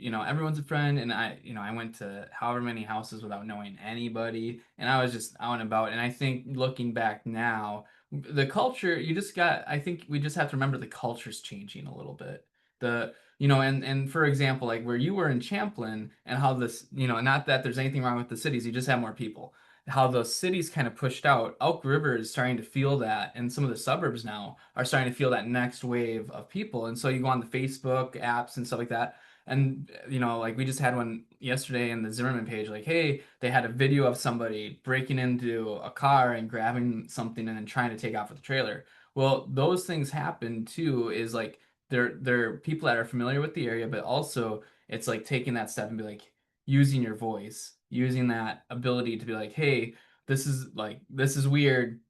friend, and I went to however many houses without knowing anybody, and I was just out and about. And I think looking back now, the culture I think we just have to remember the culture's changing a little bit. And for example, like where you were in Champlin and how this, not that there's anything wrong with the cities, you just have more people. How those cities kind of pushed out. Elk River is starting to feel that, and some of the suburbs now are starting to feel that next wave of people. And so you go on the Facebook apps and stuff like that. And like we just had one yesterday in the Zimmerman page, like, hey, they had a video of somebody breaking into a car and grabbing something and then trying to take off with the trailer. Well, those things happen too, is like they're people that are familiar with the area, but also it's like taking that step and be like using your voice, using that ability to be like, hey, this is weird,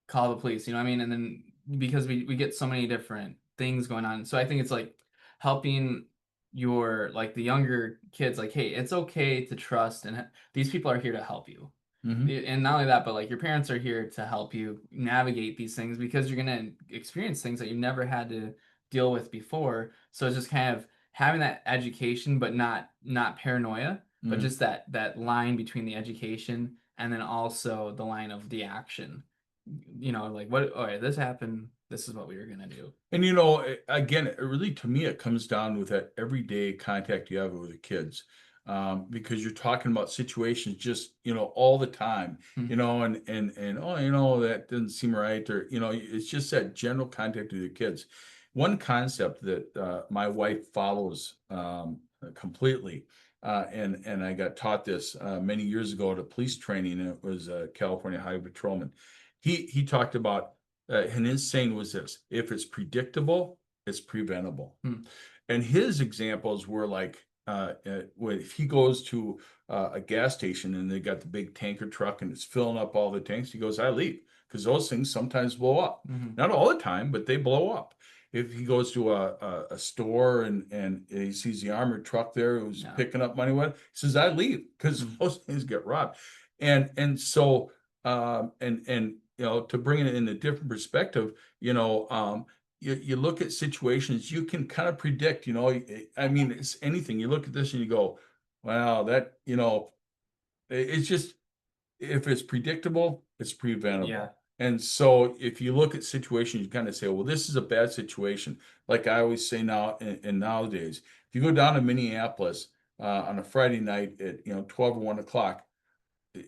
call the police, you know what I mean? And then because we get so many different things going on. So I think it's like helping your like the younger kids like, hey, it's okay to trust and these people are here to help you. Hmm. And not only that, but like your parents are here to help you navigate these things because you're gonna experience things that you never had to deal with before. So it's just kind of having that education, but not paranoia, but Hmm. just that line between the education and then also the line of the action. Like what, all right, this happened, this is what we were gonna do. And again, it really, to me, it comes down with that everyday contact you have with the kids, because you're talking about situations just all the time, and oh, that doesn't seem right, or it's just that general contact with your kids. One concept that my wife follows completely, and I got taught this many years ago at a police training, and it was a California Highway Patrolman. He talked about and his saying was this: if it's predictable, it's preventable. And his examples were like, if he goes to a gas station and they got the big tanker truck and it's filling up all the tanks, he goes, I leave, because those things sometimes blow up. Not all the time, but they blow up. If he goes to a store and he sees the armored truck there who's picking up money with, he says, I leave, because those things get robbed. And so and to bring it in a different perspective, you look at situations you can kind of predict. I mean, it's anything. You look at this and you go, well, that it's just, if it's predictable, it's preventable. Yeah. And so if you look at situations, you kind of say, well, this is a bad situation. Like I always say now, and nowadays, if you go down to Minneapolis on a Friday night at 12 or 1 o'clock,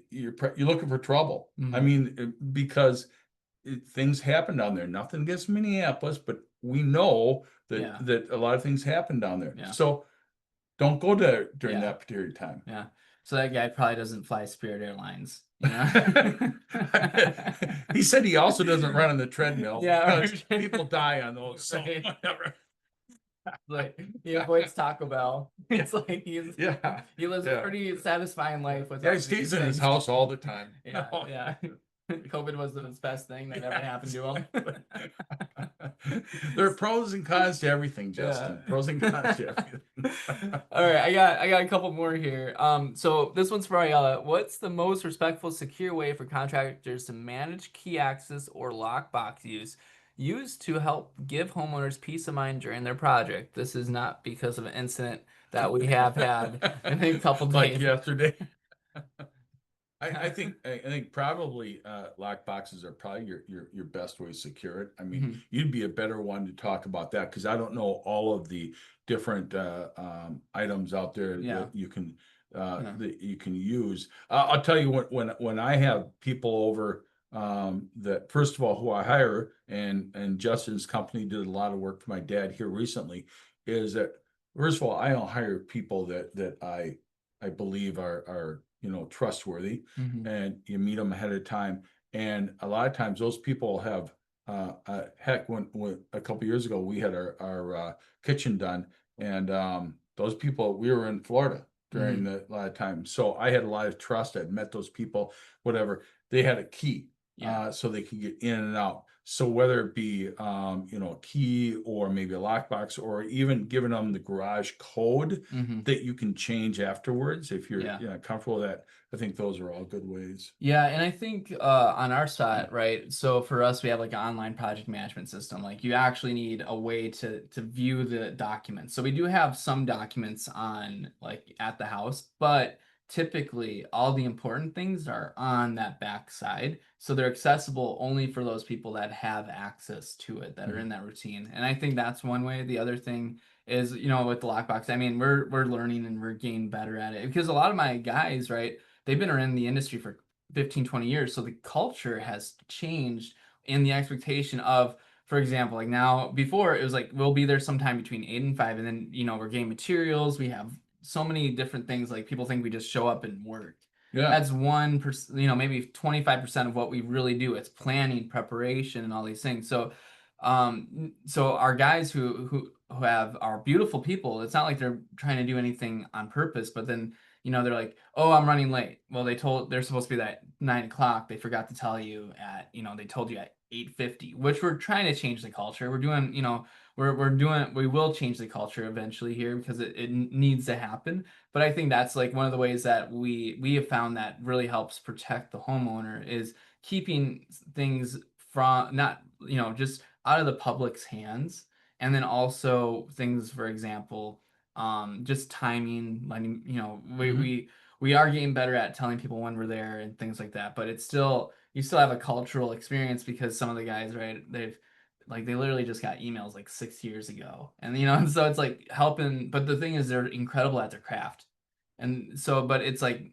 you're looking for trouble. I mean, because things happen down there. Nothing against Minneapolis, but we know that a lot of things happen down there. Yeah. So don't go there during that period of time. Yeah. So that guy probably doesn't fly Spirit Airlines. He said he also doesn't run on the treadmill. Yeah, because people die on those. So whatever. Like he avoids Taco Bell. It's like he lives a Yeah. pretty satisfying life with He stays in his house all the time. Yeah. COVID was the best thing that ever happened to him. There are pros and cons to everything, Justin. Pros and cons to everything. All right, I got a couple more here. So this one's for Ayala. What's the most respectful, secure way for contractors to manage key access or lockbox use used to help give homeowners peace of mind during their project? This is not because of an incident that we have had in a couple days. Like yesterday. I think probably lock boxes are probably your best way to secure it. I mean, you'd be a better one to talk about that, because I don't know all of the different items out there that you can use. I'll tell you, when I have people over, that first of all, who I hire, and Justin's company did a lot of work for my dad here recently, is that first of all, I don't hire people that I believe are trustworthy, and you meet them ahead of time. And a lot of times those people have, heck, when a couple years ago we had our kitchen done, and those people, we were in Florida during a lot of time. So I had a lot of trust. I'd met those people, whatever. They had a key, so they could get in and out. So whether it be, a key, or maybe a lockbox, or even giving them the garage code that you can change afterwards if you're comfortable with that, I think those are all good ways. Yeah, and I think on our side, right? So for us, we have like an online project management system. Like you actually need a way to view the documents. So we do have some documents on like at the house, but typically all the important things are on that back side, so they're accessible only for those people that have access to it, that are in that routine. And I think that's one way. The other thing is, with the lockbox, I mean, we're learning and we're getting better at it, because a lot of my guys, right, they've been in the industry for 15-20 years, so the culture has changed in the expectation of, for example, like now, before it was like we'll be there sometime between 8 and 5, and then we're getting materials, we have so many different things. Like people think we just show up and work. That's 1%, maybe 25% of what we really do. It's planning, preparation, and all these things. So our guys who have are beautiful people, it's not like they're trying to do anything on purpose, but then they're like, oh, I'm running late. Well, they're supposed to be at 9 o'clock. They forgot to tell you at, they told you at 8:50, which we're trying to change the culture. We're doing, we will change the culture eventually here, because it needs to happen. But I think that's like one of the ways that we have found that really helps protect the homeowner, is keeping things from not, just out of the public's hands. And then also things, for example, just timing, letting, Hmm. we are getting better at telling people when we're there and things like that, but it's still, you still have a cultural experience because some of the guys, right, they literally just got emails like 6 years ago. And, and so it's like helping, but the thing is they're incredible at their craft. And so, but it's like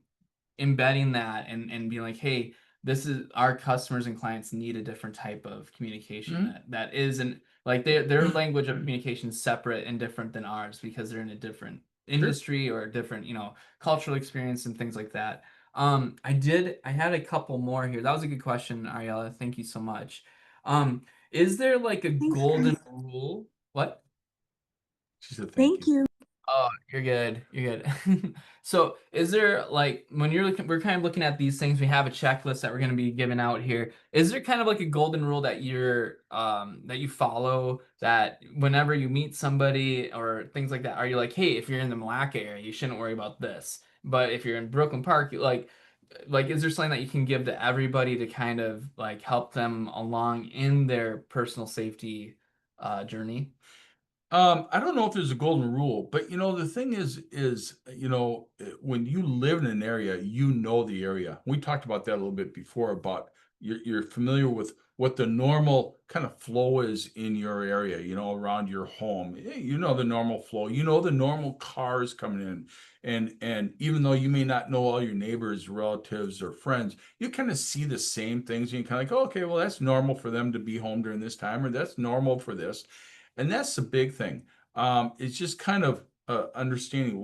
embedding that and being like, hey, this is our customers and clients need a different type of communication Hmm. that isn't like their language of communication is separate and different than ours because they're in a different Sure. industry or a different, cultural experience and things like that. I had a couple more here. That was a good question, Ariella. Thank you so much. Is there like a Thanks, golden Chris. rule? What? She said, thank Thank you. you. Oh, you're good. You're good. So, is there like when you're looking, we're kind of looking at these things, we have a checklist that we're going to be giving out here. Is there kind of like a golden rule that that you follow that whenever you meet somebody or things like that, are you like, hey, if you're in the Malacca area, you shouldn't worry about this. But if you're in Brooklyn Park, like is there something that you can give to everybody to kind of like help them along in their personal safety journey? I don't know if there's a golden rule, but the thing is, when you live in an area, you know the area. We talked about that a little bit before about you're familiar with what the normal kind of flow is in your area, around your home. You know the normal flow, you know the normal cars coming in. And even though you may not know all your neighbors, relatives, or friends, you kind of see the same things, and you kind of like, oh, okay, well, that's normal for them to be home during this time, or that's normal for this. And that's the big thing. It's just kind of understanding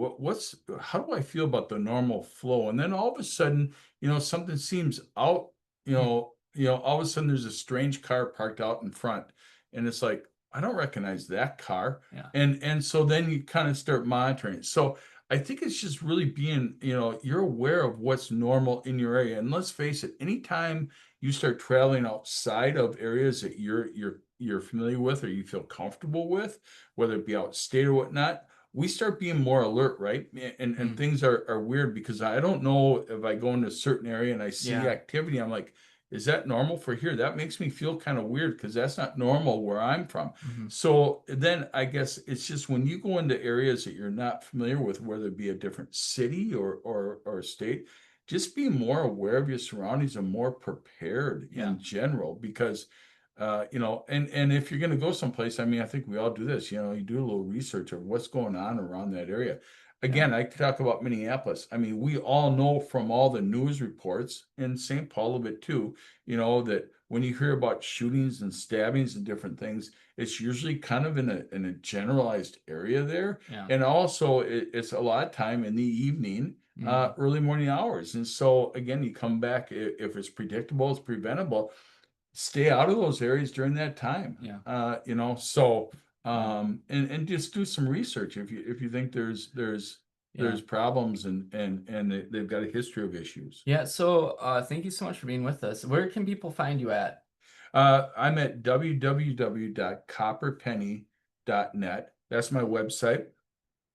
how do I feel about the normal flow, and then all of a sudden, something seems out. All of a sudden there's a strange car parked out in front, and it's like I don't recognize that car, Yeah. and so then you kind of start monitoring. So I think it's just really being, you're aware of what's normal in your area, and let's face it, anytime you start traveling outside of areas that you're familiar with or you feel comfortable with, whether it be outstate or whatnot, we start being more alert, right? And Mm. things are weird because I don't know if I go into a certain area and I see Yeah. activity, I'm like, is that normal for here? That makes me feel kind of weird because that's not normal where I'm from. Hmm. So then I guess it's just when you go into areas that you're not familiar with, whether it be a different city or state, just be more aware of your surroundings and more prepared Yeah. in general because and if you're going to go someplace, I mean, I think we all do this, you do a little research of what's going on around that area. Yeah. Again, I talk about Minneapolis. I mean, we all know from all the news reports and St. Paul a bit too, that when you hear about shootings and stabbings and different things, it's usually kind of in a generalized area there. Yeah. And also it's a lot of time in the evening, Hmm. early morning hours. And so again, you come back if it's predictable, it's preventable, stay out of those areas during that time. Yeah. So Yeah. and just do some research if you think Yeah. there's problems and they've got a history of issues. Yeah. So, thank you so much for being with us. Where can people find you at? I'm at www.copperpenny.net. That's my website.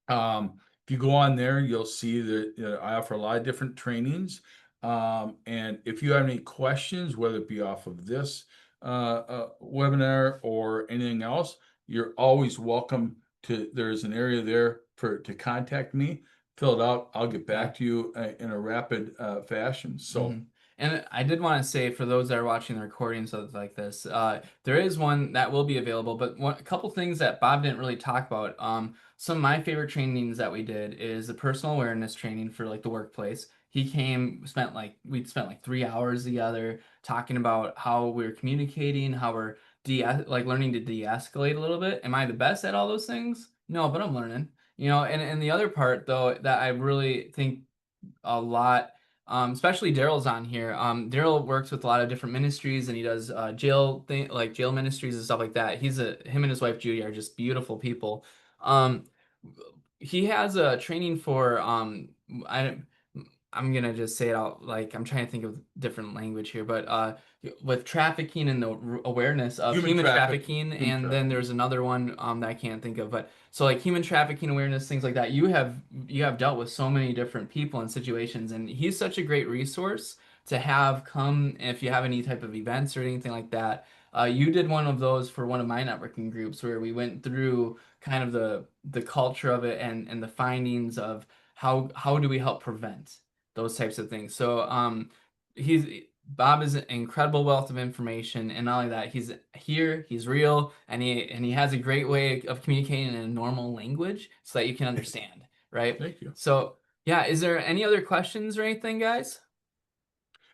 If you go on there, you'll see that I offer a lot of different trainings. And if you have any questions, whether it be off of this webinar or anything else, you're always welcome to. There's an area there to contact me. Fill it out. I'll get Yeah. back to you in a rapid fashion. Hmm. So, And I did want to say for those that are watching the recordings of like this, there is one that will be available, but a couple things that Bob didn't really talk about. Some of my favorite trainings that we did is the personal awareness training for like the workplace. He came, we spent like 3 hours together talking about how we're communicating, how we're learning to de-escalate a little bit. Am I the best at all those things? No, but I'm learning. And the other part though that I really think a lot. Especially Daryl's on here. Daryl works with a lot of different ministries and he does jail ministries and stuff like that. Him and his wife Judy are just beautiful people. Um, he has a training for I I'm gonna just say it out like I'm trying to think of different language here, but with trafficking and the awareness of human human trafficking, trafficking, human and then trafficking. there's another one that I can't think of, but so like human trafficking awareness, things like that. You have dealt with so many different people and situations, and he's such a great resource to have come if you have any type of events or anything like that. You did one of those for one of my networking groups where we went through kind of the culture of it and the findings of how do we help prevent those types of things. So he's Bob is an incredible wealth of information, and not only that, he's here, he's real, and he has a great way of communicating in a normal language so that you can understand, right? Thank you. So yeah, is there any other questions or anything, guys?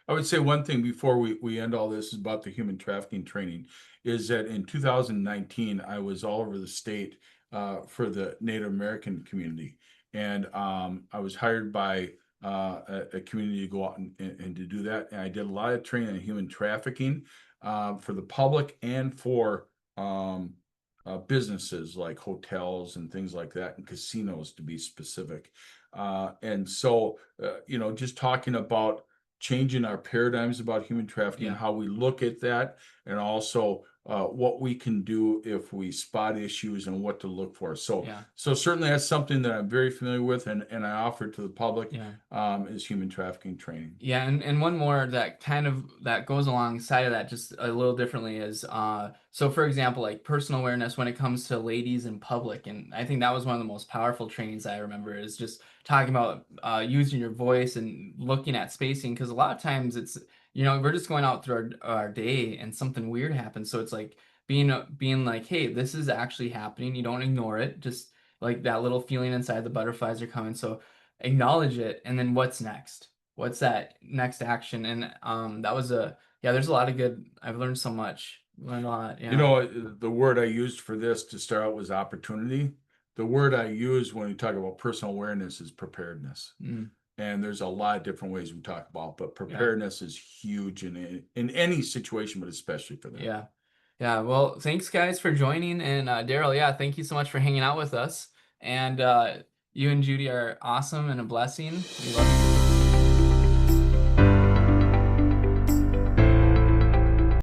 I would say one thing before we end all this is about the human trafficking training is that in 2019, I was all over the state for the Native American community. And I was hired by a community to go out and to do that. And I did a lot of training on human trafficking for the public and for businesses like hotels and things like that, and casinos to be specific. And so, just talking about changing our paradigms about human trafficking, Yeah. how we look at that, and also what we can do if we spot issues and what to look for. So, Yeah. so certainly that's something that I'm very familiar with, and I offer to the public Yeah. is human trafficking training. Yeah, and one more that kind of that goes alongside of that just a little differently is so for example, like personal awareness when it comes to ladies in public, and I think that was one of the most powerful trainings I remember is just talking about using your voice and looking at spacing, because a lot of times it's we're just going out through our day and something weird happens, so it's like being like, hey, this is actually happening, you don't ignore it, just like that little feeling inside, the butterflies are coming, so acknowledge it, and then what's next? What's that next action? And that was yeah, there's a lot of good. I've learned so much. Learned a lot. You Yeah. know, the word I used for this to start out was opportunity. The word I use when we talk about personal awareness is preparedness. Mm, And there's a lot of different ways we talk about, but preparedness is huge in any situation, but especially for that. yeah. Yeah. Well, thanks guys for joining. And Daryl, yeah, thank you so much for hanging out with us. And you and Judy are awesome and a blessing. We love you.